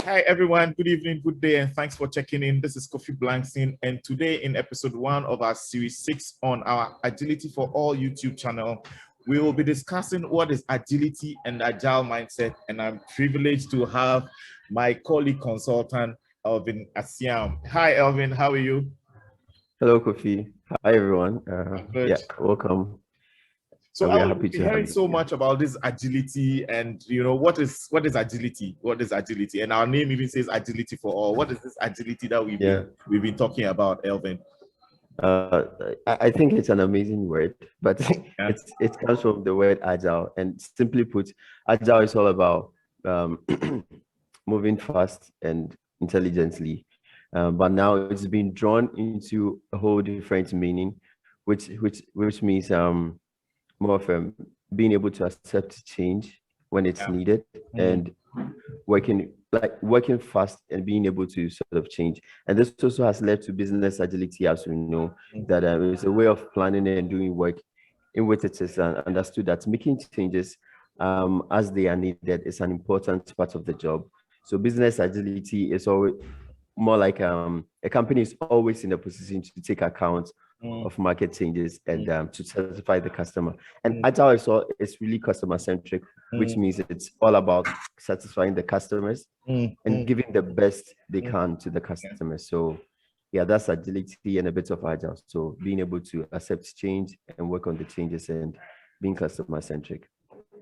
Hi everyone, good evening, good day, and thanks for checking in. This is Kofi Blankson, and today in episode 1 of our series 6 on our Agility for All YouTube channel, we will be discussing what is agility and agile mindset, and I'm privileged to have my colleague consultant, Elvin Assiam. Hi Elvin, how are you? Hello, Kofi. Hi, everyone. Good. Welcome. So We are Elvin, happy we've been to have hearing you so here. much about this agility, and what is agility? What is agility? And our name even says agility for all. What is this agility that Yeah, we've been talking about, Elvin? uh, I think it's an amazing word, but Yeah. it comes from the word agile. And simply put, agile is all about um, moving fast and intelligently. But now it's been drawn into a whole different meaning, which means more of being able to accept change when it's Yeah. needed Mm, and working fast and being able to sort of change. And this also has led to business agility, as we know, mm, that it's a way of planning and doing work in which it is understood that making changes as they are needed is an important part of the job. So business agility is always more like a company is always in a position to take account mm, of market changes and mm, to satisfy the customer. And mm, agile is really customer centric, which mm, means it's all about satisfying the customers mm, and mm, giving the best they mm. can to the Yeah. customers. So yeah, that's agility and a bit of agile. So being able to accept change and work on the changes and being customer centric.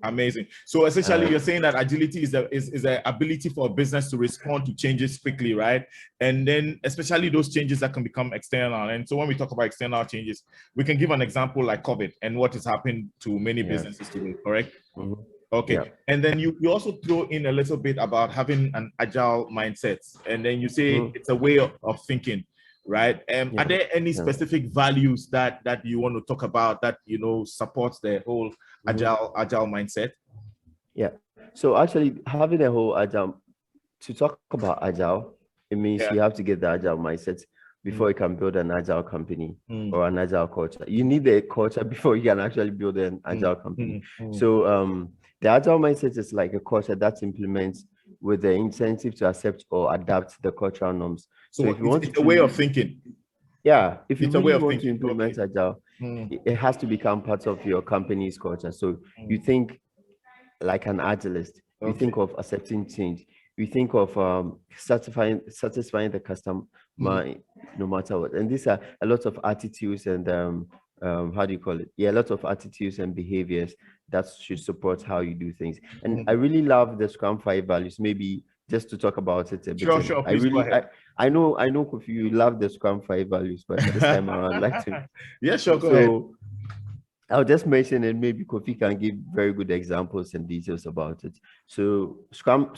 Amazing. So essentially, Uh, you're saying that agility is a ability for a business to respond to changes quickly, right? And then especially those changes that can become external. And so when we talk about external changes, we can give an example like COVID and what has happened to many yeah. businesses today, correct? Mhm. Okay. Yeah. And then you also throw in a little bit about having an agile mindset. And then you say Mhm. it's a way of thinking, right? Are Yeah. there any Yeah. specific values that you want to talk about that supports the whole Mhm. agile mindset? Yeah. So actually having a whole agile to talk about agile, it means you Yeah. have to get the agile mindset Mm, before you can build an agile company mm, or an agile culture. You need a culture before you can actually build an mm, agile company. mm, mm. So the agile mindset is like a culture that implements with the incentive to accept or adapt the cultural norms. So So if you want it's a way to, of thinking. yeah, if you It's a way really of want to thinking. implement Okay. agile, Mm, it has to become part of your company's culture. So you mm, think like an agilist. You okay. think of accepting change. You think of satisfying the customer Mm, no matter what. And these are a lot of attitudes and how do you call it? Yeah, a lot of attitudes and behaviors that should support how you do things. And I mm. really love the Scrum 5 values. Maybe just to talk about it a bit. Sure, And sure. Please go ahead. I know Kofi, you love the Scrum 5 values, but this time around, I'd like to. Yeah, sure. Go ahead. So I'll just mention and maybe Kofi can give very good examples and details about it. So Scrum.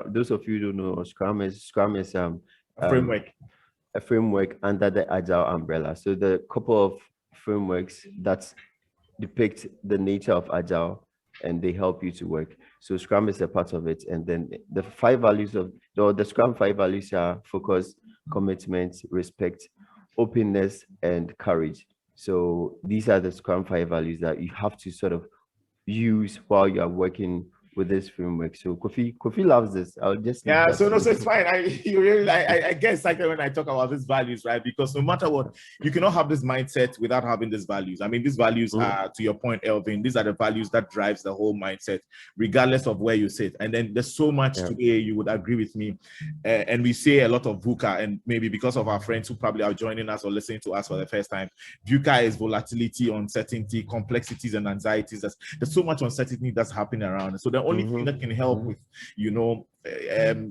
Those of you who don't know, Scrum is A um framework. a framework under the Agile umbrella. So the couple of frameworks that depict the nature of Agile and they help you to work. So Scrum is a part of it, and then the five values of the Scrum five values are focus, commitment, respect, openness, and courage. So these are the Scrum five values that you have to sort of use while you are working with this framework. So Kofi loves this. I'll just leave Yeah, that so to no, so him. it's fine. You really, I guess like when I talk about these values, right? Because no matter what, you cannot have this mindset without having these values. I mean, these values Mhm. are, to your point, Elvin, these are the values that drives the whole mindset, regardless of where you sit. And then there's so much Yeah. today, you would agree with me. And we say a lot of VUCA, and maybe because of our friends who probably are joining us or listening to us for the first time, VUCA is volatility, uncertainty, complexities, and anxieties. There's so much uncertainty that's happening around. So the only thing that can help with,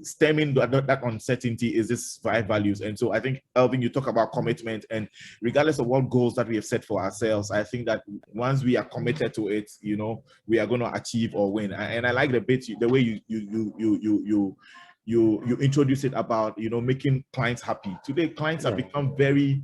stemming that uncertainty is this five values. And so I think, Elvin, you talk about commitment, and regardless of what goals that we have set for ourselves, I think that once we are committed to it, we are going to achieve or win. And I like the way you introduce it about making clients happy. Today clients have Yeah. become very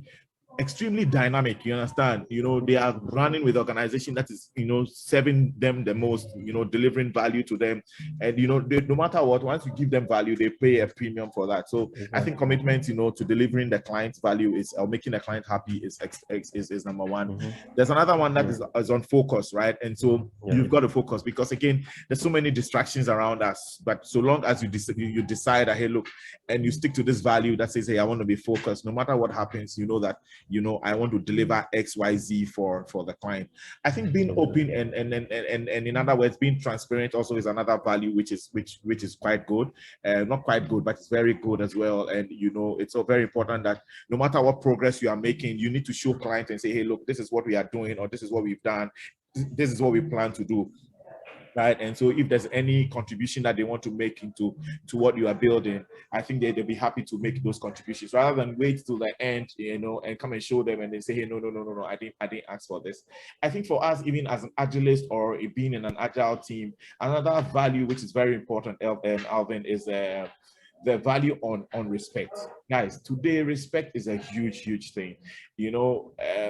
extremely dynamic, you understand? They are running with organization that is, serving them the most, delivering value to them. And, no matter what, once you give them value, they pay a premium for that. So I think commitment, to delivering the client's value is, or making the client happy is number one. There's another one that is on focus, right? And so you've got to focus, because again, there's so many distractions around us, but so long as you decide that, hey, look, and you stick to this value that says, hey, I want to be focused, no matter what happens, that, I want to deliver XYZ for the client. I think being open and in other words, being transparent also is another value, which is quite good. Not quite good, but it's very good as well. And it's so very important that no matter what progress you are making, you need to show clients and say, hey, look, this is what we are doing, or this is what we've done, this is what we plan to do. Right. And so if there's any contribution that they want to make to what you are building, I think they'll be happy to make those contributions rather than wait till the end, and come and show them and they say, hey, no, I didn't ask for this. I think for us, even as an agilist or being in an agile team, another value which is very important, Alvin, is the value on respect. Guys, today respect is a huge thing.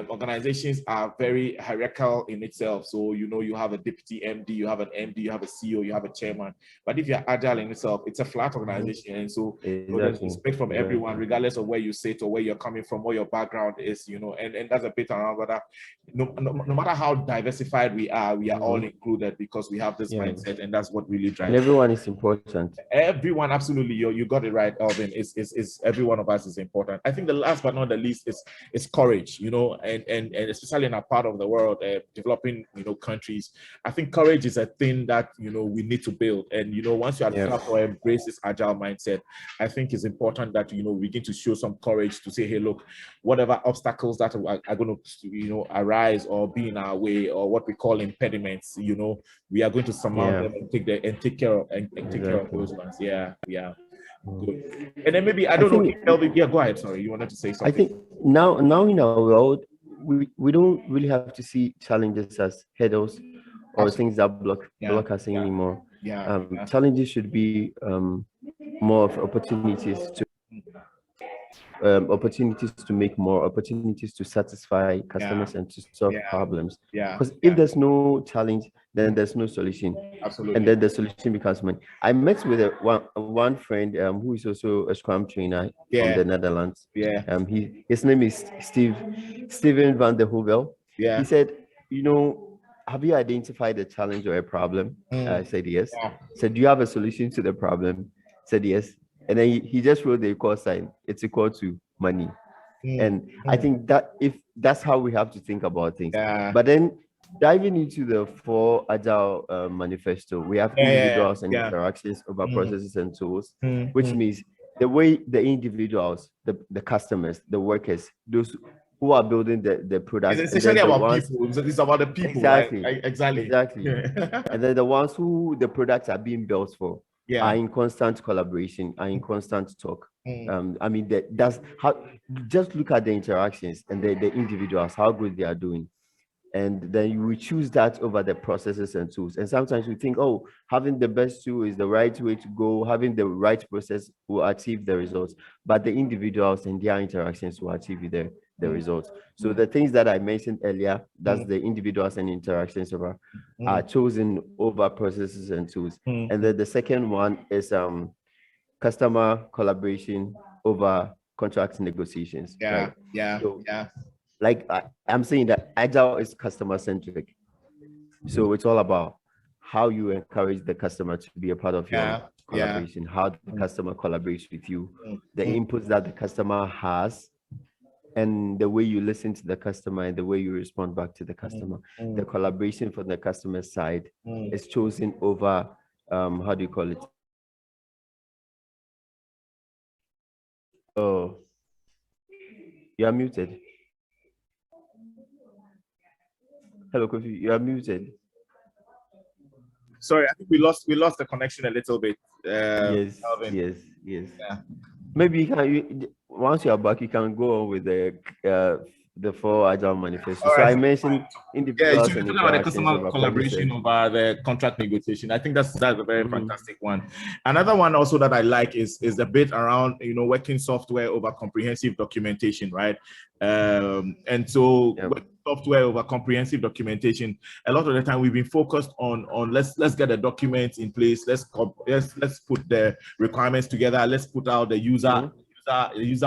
Organizations are very hierarchical in itself. So you have a deputy MD, you have an MD, you have a CEO, you have a chairman. But if you're agile in itself, it's a flat organization, and so there's respect from everyone, regardless of where you sit or where you're coming from, what your background is. And that's a bit around whether no matter how diversified we are all included, because we have this mindset, and that's what really drives. And everyone is important. Everyone, absolutely. You got it right, Alvin. Is every one of us is important. I think the last but not the least is courage, and especially in a part of the world, developing, countries. I think courage is a thing that, we need to build. And, once you adapt or embrace this agile mindset, I think it's important that, we begin to show some courage to say, hey, look, whatever obstacles that are going to, arise or be in our way, or what we call impediments, we are going to surmount them and take care of those ones. Yeah. Good. And then maybe I don't know, Elvin, go ahead. Sorry, you wanted to say something. I think now in our world, we don't really have to see challenges as hurdles or things that block us anymore. Challenges should be more of opportunities to make more, opportunities to satisfy customers and to solve problems. Because if there's no challenge, then there's no solution. Absolutely. And then the solution becomes money. I met with one friend who is also a Scrum trainer from the Netherlands. His name is Steven van der Hoevel. He said, have you identified a challenge or a problem? I said yes. Said, do you have a solution to the problem? Said yes. And then he just wrote the equal sign. It's equal to money. And I think that if that's how we have to think about things. But then diving into the 4 Agile manifesto, we have individuals and interactions over processes and tools, which means the way the individuals, the customers, the workers, those who are building the product. It's essentially about people. It's about the people. Exactly. Right? Exactly. And then the ones who the products are being built for are in constant collaboration, are in constant talk. I mean, that's how, just look at the interactions and the individuals, how good they are doing. And then you will choose that over the processes and tools. And sometimes we think, oh, having the best tool is the right way to go, having the right process will achieve the results. But the individuals and their interactions will achieve the results. So the things that I mentioned earlier, that's the individuals and interactions are chosen over processes and tools. And then the second one is customer collaboration over contract negotiations. Like I'm saying that Agile is customer centric. So it's all about how you encourage the customer to be a part of your collaboration, how the customer collaborates with you, the inputs that the customer has, and the way you listen to the customer and the way you respond back to the customer. The collaboration from the customer side is chosen over, how do you call it? Oh, you are muted. Hello, Kofi, you are muted. Sorry, I think we lost the connection a little bit. Yes. Yeah. Maybe once you are back, you can go on with the the 4 Agile manifesto. All So right. I mentioned Yeah, you individuals should be and talking about the interactions customer over collaboration policies. over the contract negotiation. I think that's a very Mm-hmm. fantastic one. Another one also that I like is the bit around, you know, working software over comprehensive documentation, right? And so working software over comprehensive documentation. A lot of the time we've been focused on let's get the documents in place. Let's put the requirements together. Let's put out the user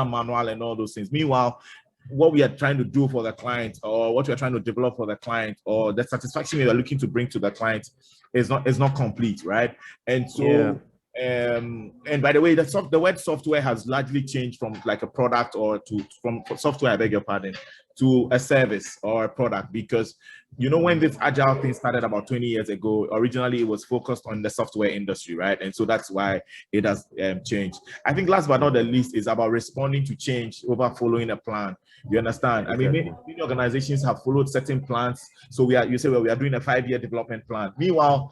manual and all those things. Meanwhile, what we are trying to do for the client, or what we are trying to develop for the client, or the satisfaction we are looking to bring to the client is not complete, right? And so and by the way, the word software has largely changed from like a product or from software, I beg your pardon, to a service or a product, because you know, when this agile thing started about 20 years ago, originally it was focused on the software industry, right? And so that's why it has changed. I think last but not the least is about responding to change over following a plan. You understand? Exactly. I mean, many organizations have followed certain plans. So you say, well, we are doing a 5-year development plan. Meanwhile,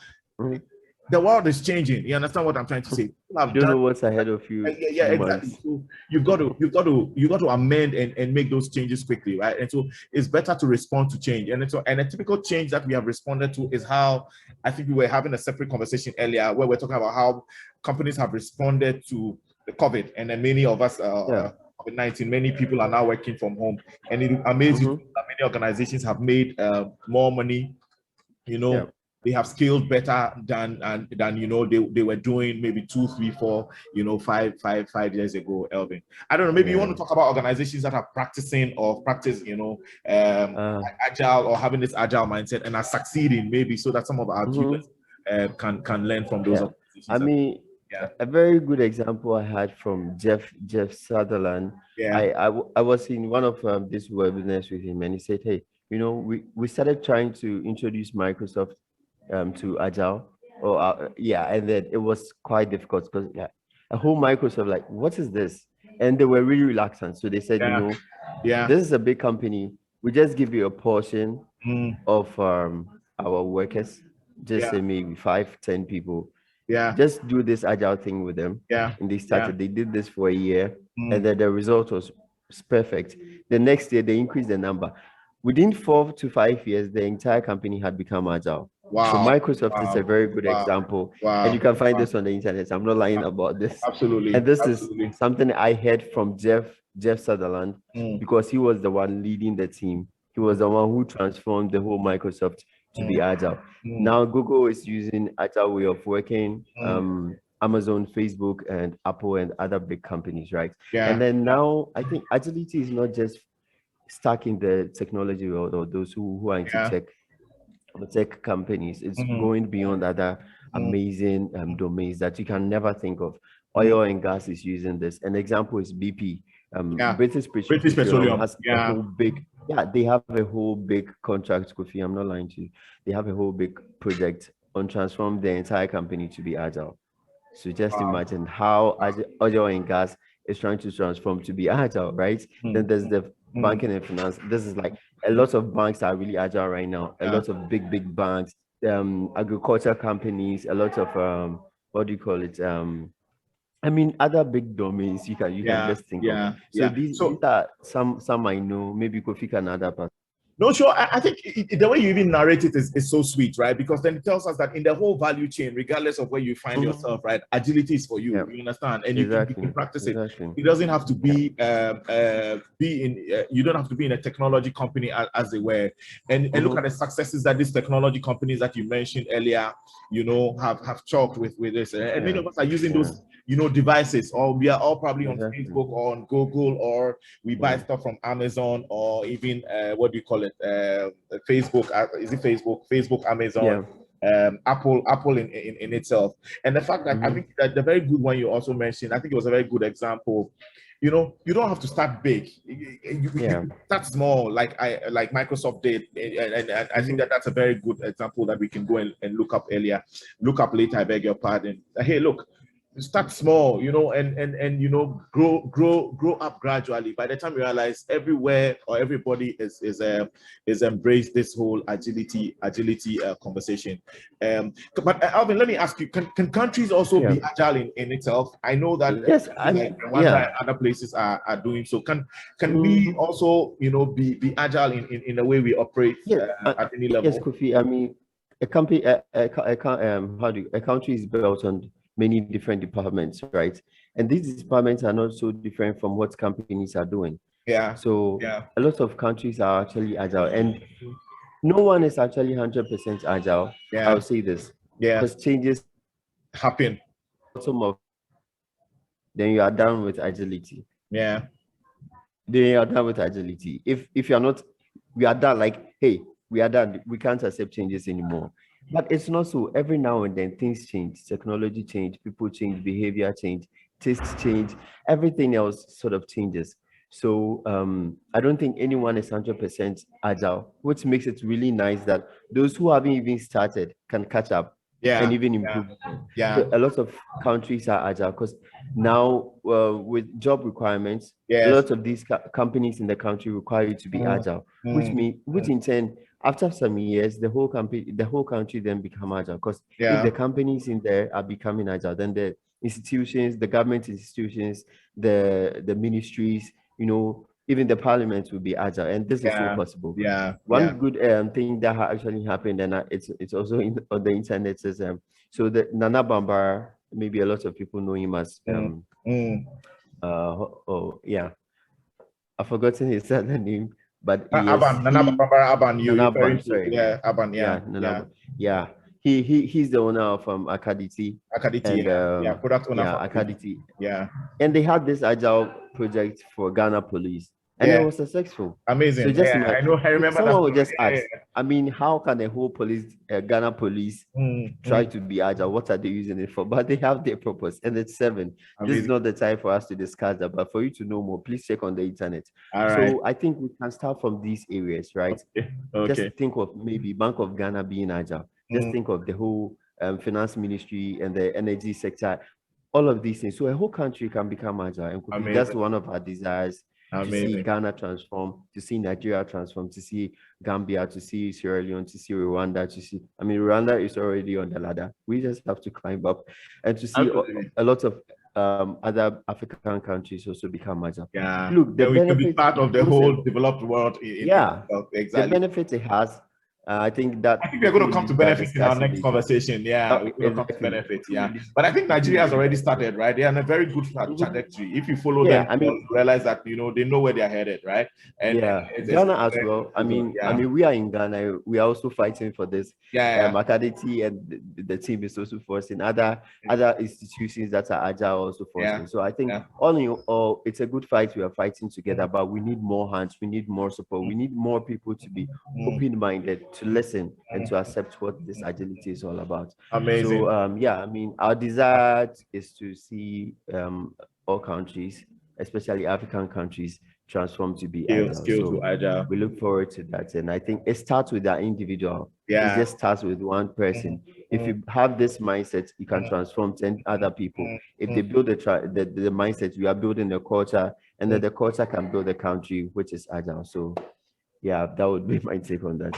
the world is changing. You understand what I'm trying to say? You don't know what's ahead of you. Yeah, exactly. So you've got to amend and make those changes quickly, right? And so it's better to respond to change. And a typical change that we have responded to is how, I think we were having a separate conversation earlier where we're talking about how companies have responded to the COVID, and then many of us COVID-19, many people are now working from home, and it amazes you that many organizations have made more money, you know. They have scaled better than you know they were doing maybe 2, 3, 4, you know, 5 years ago. Elvin, I don't know, maybe you want to talk about organizations that are practicing or practice, you know, agile, or having this agile mindset and are succeeding, maybe, so that some of our viewers can learn from those organizations. I mean, a very good example I had from Jeff Sutherland. I was in one of these webinars with him, and he said, hey, you know, we started trying to introduce Microsoft to Agile, and then it was quite difficult because a whole Microsoft, like, what is this? And they were really reluctant. So they said, you know, this is a big company. We just give you a portion of our workers, just say maybe 5-10 people. Just do this Agile thing with them. And they started, they did this for a year, and then the result was perfect. The next year they increased the number. Within 4 to 5 years, the entire company had become Agile. Wow. So Microsoft is a very good example. And you can find this on the internet. I'm not lying about this. Absolutely. And this is something I heard from Jeff Sutherland, because he was the one leading the team. He was the one who transformed the whole Microsoft to be Agile. Now Google is using Agile way of working. Amazon, Facebook, and Apple, and other big companies, right? And then now I think agility is not just stuck in the technology world or those who are into tech companies. It's going beyond other amazing domains that you can never think of. Oil and gas is using this. An example is BP. British Petroleum has a whole big, they have a whole big contract, Kofi, I'm not lying to you. They have a whole big project on transform the entire company to be Agile. So just imagine how oil and gas is trying to transform to be Agile, right? Then there's the banking and finance. This is like a lot of banks are really Agile right now. A lot of big banks, agriculture companies, a lot of what do you call it? I mean, other big domains you can just think of. So these are some I know. Maybe Kofi can add up. No, sure. I think the way you even narrate it is so sweet, right? Because then it tells us that in the whole value chain, regardless of where you find yourself, right, agility is for you. You understand, and you can practice it. It doesn't have to be you don't have to be in a technology company as it were. And look at the successes that these technology companies that you mentioned earlier, you know, have chalked with this. And many of us are using those, you know, devices, or we are all probably on Facebook or on Google, or we buy stuff from Amazon, or even what do you call it? Facebook, is it Facebook, Amazon, Apple in itself. And the fact that I think that the very good one you also mentioned, I think it was a very good example. You know, you don't have to start big. You start small, like Microsoft did, and I think that's a very good example that we can go and look up later. I beg your pardon. Hey, look, start small, you know, and you know, grow up gradually. By the time you realize everywhere or everybody is embraced this whole agility conversation. But Alvin, let me ask you, can countries also be agile in itself? I know that Yes, like Rwanda and other places are doing so. Can we also, you know, be agile in the way we operate at any level? Yes, Kofi. I mean, a company, a country is built on many different departments, right? And these departments are not so different from what companies are doing. Yeah. So Yeah. a lot of countries are actually agile, and no one is actually 100% agile. Yeah. I'll say this, Yeah. because changes Happen. bottom of, then you are done with agility. Yeah. Then you are done with agility. If you're not, we are done. Like, hey, we are done. We can't accept changes anymore. But it's not so. Every now and then things change, technology change, people change, behavior change, tastes change, everything else sort of changes. So I don't think anyone is 100% agile, which makes it really nice that those who haven't even started can catch up and Yeah. even Yeah. improve. Yeah. So a lot of countries are agile because now with job requirements, a Yes. lot of these companies in the country require you to be agile, which in turn, after some years, the whole country then become agile. Because if the companies in there are becoming agile, then the institutions, the government institutions, the ministries, you know, even the parliament will be agile, and this is so possible. Yeah. One good thing that actually happened, and it's also on the internet, is so the Nana Bambara, maybe a lot of people know him as oh yeah, I've forgotten his other name, but yes, Aban, Nana Barbara Aban, you Nana referring Ban, to, sorry, yeah, Aban, yeah, Nana, yeah, he's the owner of Akaditi, Akaditi, and yeah, product owner for Akaditi, yeah, and they had this agile project for Ghana Police, and it yeah, was successful. amazing. So just Yeah, I know, I remember that someone would story. just ask, I mean, how can a whole police, Ghana Police, try to be agile? What are they using it for? But they have their purpose, and it's seven. This is not the time for us to discuss that, but for you to know more, please check on the internet. All right. So I think we can start from these areas, right? Okay. Just think of maybe Bank of Ghana being agile. Just think of the whole finance ministry and the energy sector, all of these things. So a whole country can become agile, and that's one of our desires. To see Ghana transform, to see Nigeria transform, to see Gambia, to see Sierra Leone, to see Rwanda, to see, I mean, Rwanda is already on the ladder. We just have to climb up, and to see a lot of other African countries also become agile. Yeah. Look, the we can be part of the whole developed world. Exactly. The benefit it has. I think we're going to come to benefits in our next conversation. Yeah, we're going to come to benefits. Yeah, but I think Nigeria has already started, right? They are on a very good trajectory. If you follow them, I mean, you realize that they know where they are headed, right? And Ghana as well. I mean, we are in Ghana. We are also fighting for this. Acadity and the team is also forcing other institutions that are agile also forcing. So I think all in all, it's a good fight. We are fighting together, but we need more hands. We need more support. We need more people to be open-minded, to listen and to accept what this agility is all about. Amazing. So I mean, our desire is to see all countries, especially African countries, transform to be agile. So we look forward to that, and I think it starts with that individual. It just starts with one person. If you have this mindset, you can transform 10 other people. If they build the mindset, you are building the culture, and then the culture can build a country which is agile. So yeah, that would be my take on that.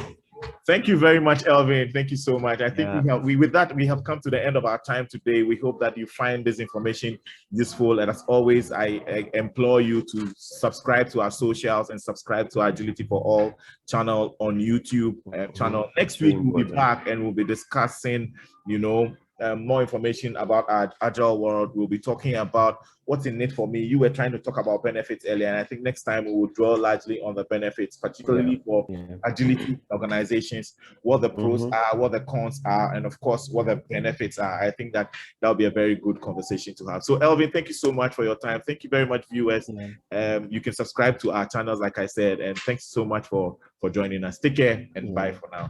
Thank you very much, Elvin. Thank you so much. I think with that, we have come to the end of our time today. We hope that you find this information useful. And as always, I implore you to subscribe to our socials and subscribe to our Agility for All channel on YouTube channel. Next week, we'll be back and we'll be discussing, more information about our Agile world. We'll be talking about what's in it for me. You were trying to talk about benefits earlier, and I think next time we will draw largely on the benefits, particularly for agility organizations, what the pros are, what the cons are, and of course, what the benefits are. I think that'll be a very good conversation to have. So Elvin, thank you so much for your time. Thank you very much, viewers. You can subscribe to our channels, like I said, and thanks so much for joining us. Take care and bye for now.